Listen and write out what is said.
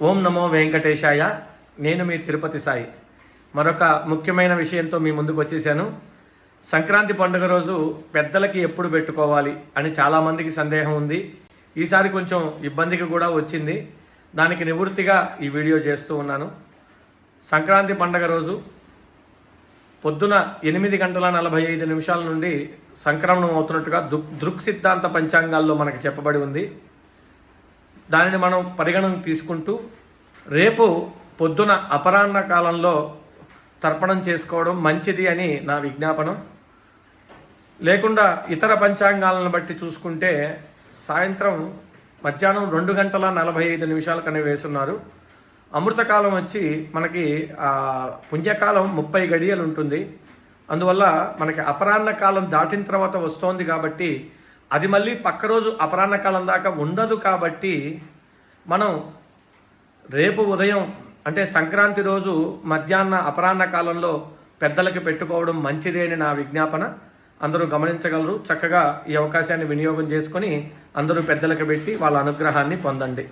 ఓం నమో వెంకటేశాయ. నేను మీ తిరుపతి సాయి. మరొక ముఖ్యమైన విషయంతో మీ ముందుకు వచ్చేసాను. సంక్రాంతి పండుగ రోజు పెద్దలకి ఎప్పుడు పెట్టుకోవాలి అని చాలామందికి సందేహం ఉంది. ఈసారి కొంచెం ఇబ్బందికి కూడా వచ్చింది. దానికి నివృత్తిగా ఈ వీడియో చేస్తూ ఉన్నాను. సంక్రాంతి పండుగ రోజు పొద్దున 8:45 నుండి సంక్రమణం అవుతున్నట్టుగా దృక్ సిద్ధాంత పంచాంగాల్లో మనకి చెప్పబడి ఉంది. దానిని మనం పరిగణన తీసుకుంటూ రేపు పొద్దున అపరాహ్న కాలంలో తర్పణం చేసుకోవడం మంచిది అని నా విజ్ఞాపనం. లేకుండా ఇతర పంచాంగాలను బట్టి చూసుకుంటే సాయంత్రం మధ్యాహ్నం 2:45 కని వేస్తున్నారు. అమృతకాలం వచ్చి మనకి పుణ్యకాలం 30 గడియలు ఉంటుంది. అందువల్ల మనకి అపరాహ్న కాలం దాటిన తర్వాత వస్తోంది కాబట్టి అది మళ్ళీ పక్క రోజు అపరాహ్న కాలం దాకా ఉండదు. కాబట్టి మనం రేపు ఉదయం అంటే సంక్రాంతి రోజు మధ్యాహ్న అపరాహ్న కాలంలో పెద్దలకి పెట్టుకోవడం మంచిదే అని నా విజ్ఞాపన. అందరూ గమనించగలరు. చక్కగా ఈ అవకాశాన్ని వినియోగం చేసుకొని అందరూ పెద్దలకు పెట్టి వాళ్ళ అనుగ్రహాన్ని పొందండి.